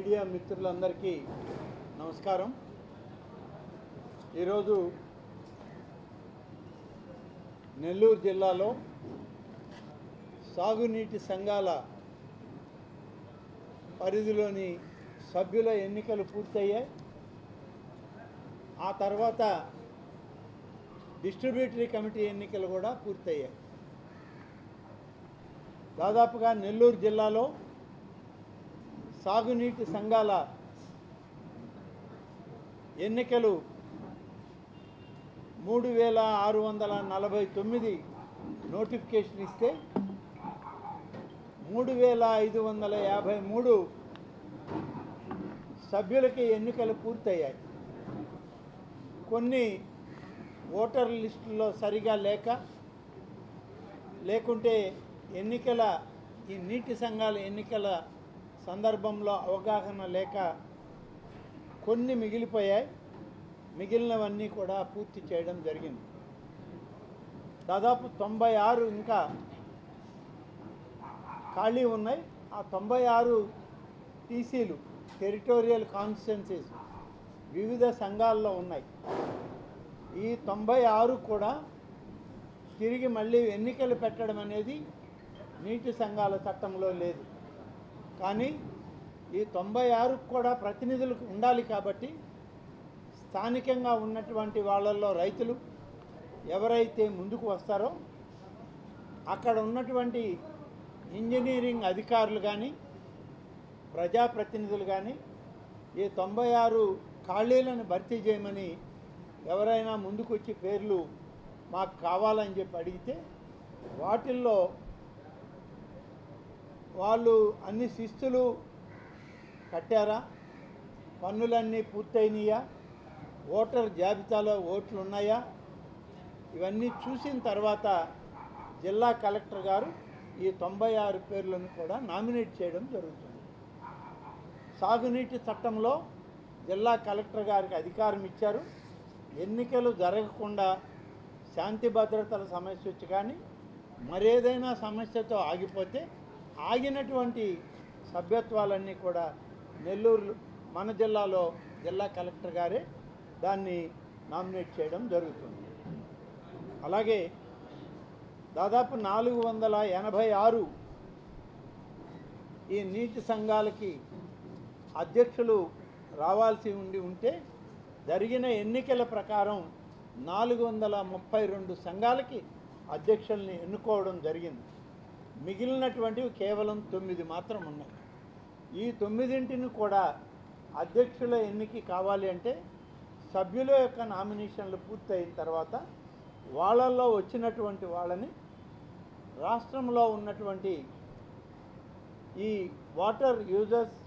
Media మిత్రులందరికీ నమస్కారం. ఈరోజు నెల్లూరు జిల్లాలో సాగునీటి సంఘాల పరిధిలోని సభ్యుల ఎన్నికలు పూర్తయ్యాయి. ఆ తర్వాత డిస్ట్రిబ్యూటరీ కమిటీ ఎన్నికలు కూడా పూర్తయ్యాయి. దాదాపుగా నెల్లూరు జిల్లాలో సాగునీటి సంఘాల ఎన్నికలు 3649 నోటిఫికేషన్ ఇస్తే 3553 సభ్యులకి ఎన్నికలు పూర్తయ్యాయి. కొన్ని ఓటర్ లిస్టుల్లో సరిగా లేకుంటే ఈ నీటి సంఘాల ఎన్నికల సందర్భంలో అవగాహన లేక కొన్ని మిగిలిపోయాయి. మిగిలినవన్నీ కూడా పూర్తి చేయడం జరిగింది. దాదాపు 96 ఇంకా ఖాళీ ఉన్నాయి. ఆ 96 టీసీలు టెరిటోరియల్ కాన్స్టిట్యున్సీస్ వివిధ సంఘాల్లో ఉన్నాయి. ఈ 96 కూడా తిరిగి మళ్ళీ ఎన్నికలు పెట్టడం అనేది నీటి సంఘాల చట్టంలో లేదు. కానీ ఈ 96 కూడా ప్రతినిధులు ఉండాలి. కాబట్టి స్థానికంగా ఉన్నటువంటి వాళ్ళల్లో రైతులు ఎవరైతే ముందుకు వస్తారో అక్కడ ఉన్నటువంటి ఇంజనీరింగ్ అధికారులు కానీ ప్రజాప్రతినిధులు కానీ ఈ 96 ఖాళీలను భర్తీ చేయమని ఎవరైనా ముందుకు వచ్చి పేర్లు మాకు కావాలని చెప్పి అడిగితే వాటిల్లో వాళ్ళు అన్ని శిస్తులు కట్టారా, పన్నులన్నీ పూర్తయినాయా, ఓటర్ జాబితాలో ఓట్లు ఉన్నాయా, ఇవన్నీ చూసిన తర్వాత జిల్లా కలెక్టర్ గారు ఈ 96 పేర్లను కూడా నామినేట్ చేయడం జరుగుతుంది. సాగునీటి చట్టంలో జిల్లా కలెక్టర్ గారికి అధికారం ఇచ్చారు. ఎన్నికలు జరగకుండా శాంతి భద్రతల సమస్య వచ్చి కానీ మరేదైనా సమస్యతో ఆగిపోతే ఆగినటువంటి సభ్యత్వాలన్నీ కూడా నెల్లూరు మన జిల్లాలో జిల్లా కలెక్టర్ గారే దాన్ని నామినేట్ చేయడం జరుగుతుంది. అలాగే దాదాపు 486 ఈ నీటి సంఘాలకి అధ్యక్షులు రావాల్సి ఉంటే జరిగిన ఎన్నికల ప్రకారం 432 సంఘాలకి అధ్యక్షుల్ని ఎన్నుకోవడం జరిగింది. మిగిలినటువంటివి కేవలం 9 మాత్రం ఉన్నాయి. ఈ 9 కూడా అధ్యక్షుల ఎన్నిక కావాలి అంటే సభ్యుల యొక్క నామినేషన్లు పూర్తయిన తర్వాత వాళ్ళల్లో వచ్చినటువంటి వాళ్ళని రాష్ట్రంలో ఉన్నటువంటి ఈ వాటర్ యూజర్స్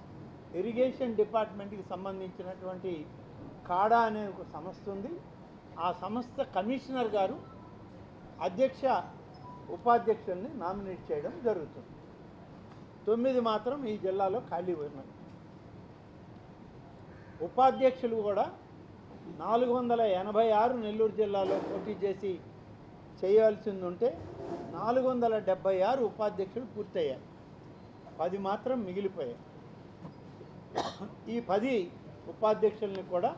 ఇరిగేషన్ డిపార్ట్మెంట్కి సంబంధించినటువంటి కాడా అనే ఒక సంస్థ ఉంది. ఆ సంస్థ కమిషనర్ గారు అధ్యక్ష ఉపాధ్యక్షుల్ని నామినేట్ చేయడం జరుగుతుంది. 9 మాత్రం ఈ జిల్లాలో ఖాళీ ఉన్నాయి. ఉపాధ్యక్షులు కూడా 486 నెల్లూరు జిల్లాలో పోటీ చేసి చేయాల్సింది ఉంటే 476 ఉపాధ్యక్షులు పూర్తయ్యారు. 10 మాత్రం మిగిలిపోయాయి. ఈ 10 ఉపాధ్యక్షుల్ని కూడా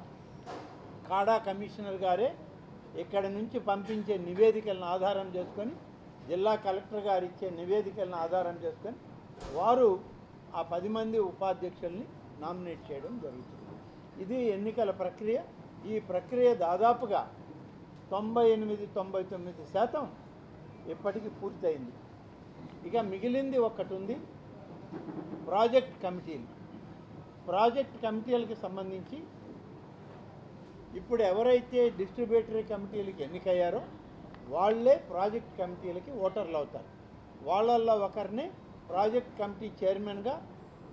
కాడా కమిషనర్ గారే ఇక్కడి నుంచి పంపించే నివేదికలను ఆధారం చేసుకొని జిల్లా కలెక్టర్ గారు ఇచ్చే నివేదికలను ఆధారం చేసుకొని వారు ఆ 10 మంది ఉపాధ్యక్షుల్ని నామినేట్ చేయడం జరుగుతుంది. ఇది ఎన్నికల ప్రక్రియ. ఈ ప్రక్రియ దాదాపుగా 98-99% ఇప్పటికీ పూర్తయింది. ఇక మిగిలింది ఒకటి ఉంది, ప్రాజెక్ట్ కమిటీలు. ప్రాజెక్ట్ కమిటీలకు సంబంధించి ఇప్పుడు ఎవరైతే డిస్ట్రిబ్యూటరీ కమిటీలకి ఎన్నికయ్యారో వాళ్ళే ప్రాజెక్ట్ కమిటీలకి ఓటర్లు అవుతారు. వాళ్ళల్లో ఒకరిని ప్రాజెక్ట్ కమిటీ చైర్మన్గా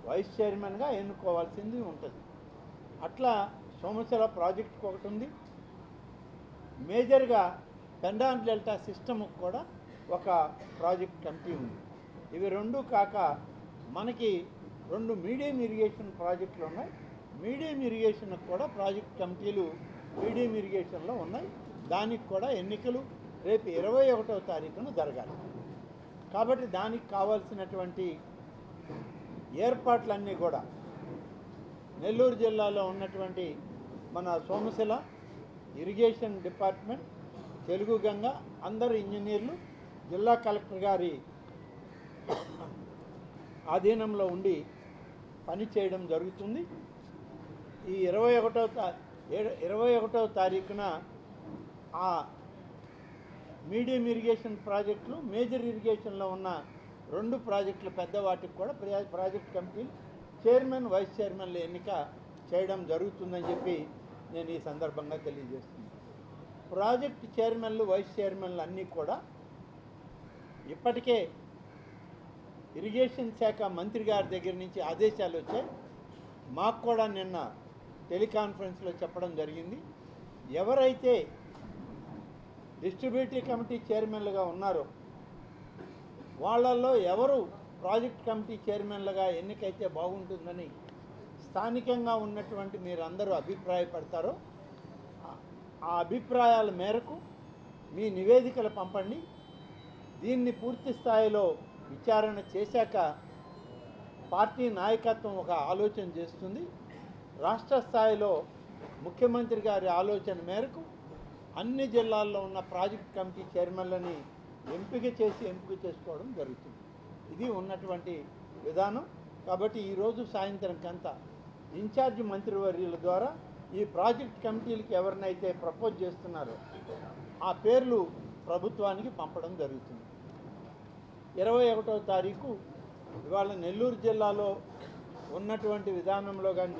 వైస్ చైర్మన్గా ఎన్నుకోవాల్సింది ఉంటుంది. అట్లా సోమశిల ప్రాజెక్టుకు ఒకటి ఉంది. మేజర్గా పెండాన్ డెల్టా సిస్టమ్కి కూడా ఒక ప్రాజెక్ట్ కమిటీ ఉంది. ఇవి రెండు కాక మనకి 2 మీడియం ఇరిగేషన్ ప్రాజెక్టులు ఉన్నాయి. మీడియం ఇరిగేషన్కి కూడా ప్రాజెక్ట్ కమిటీలు మీడియం ఇరిగేషన్లో ఉన్నాయి. దానికి కూడా ఎన్నికలు రేపు 21వ తారీఖున జరగాలి. కాబట్టి దానికి కావాల్సినటువంటి ఏర్పాట్లన్నీ కూడా నెల్లూరు జిల్లాలో ఉన్నటువంటి మన సోమశిల ఇరిగేషన్ డిపార్ట్మెంట్, తెలుగు గంగ అందరు ఇంజనీర్లు జిల్లా కలెక్టర్ గారి ఆధీనంలో ఉండి పని చేయడం జరుగుతుంది. ఈ 21వ తారీఖున ఆ మీడియం ఇరిగేషన్ ప్రాజెక్టులు, మేజర్ ఇరిగేషన్లో ఉన్న 2 ప్రాజెక్టులు పెద్ద వాటికి కూడా ప్రాజెక్ట్ కమిటీ చైర్మన్, వైస్ చైర్మన్ల ఎన్నిక చేయడం జరుగుతుందని చెప్పి నేను ఈ సందర్భంగా తెలియజేస్తున్నాను. ప్రాజెక్ట్ చైర్మన్లు, వైస్ చైర్మన్లు అన్నీ కూడా ఇప్పటికే ఇరిగేషన్ శాఖ మంత్రి గారి దగ్గర నుంచి ఆదేశాలు వచ్చాయి. మాకు కూడా నిన్న టెలికాన్ఫరెన్స్లో చెప్పడం జరిగింది. ఎవరైతే డిస్ట్రిబ్యూటరీ కమిటీ చైర్మన్లుగా ఉన్నారో వాళ్ళల్లో ఎవరు ప్రాజెక్ట్ కమిటీ చైర్మన్లుగా ఎన్నికైతే బాగుంటుందని స్థానికంగా ఉన్నటువంటి మీరందరూ అభిప్రాయపడతారో ఆ అభిప్రాయాల మేరకు మీ నివేదికలు పంపండి. దీన్ని పూర్తి స్థాయిలో విచారణ చేశాక పార్టీ నాయకత్వం ఒక ఆలోచన చేస్తుంది. రాష్ట్ర స్థాయిలో ముఖ్యమంత్రి గారి ఆలోచన మేరకు అన్ని జిల్లాల్లో ఉన్న ప్రాజెక్ట్ కమిటీ చైర్మన్లని ఎంపిక చేసుకోవడం జరుగుతుంది. ఇది ఉన్నటువంటి విధానం. కాబట్టి ఈరోజు సాయంత్రంకంతా ఇన్ఛార్జ్ మంత్రివర్యుల ద్వారా ఈ ప్రాజెక్ట్ కమిటీలకి ఎవరినైతే ప్రపోజ్ చేస్తున్నారో ఆ పేర్లు ప్రభుత్వానికి పంపడం జరుగుతుంది. 21వ తారీఖు ఇవాళ నెల్లూరు జిల్లాలో ఉన్నటువంటి విధానంలో కానీ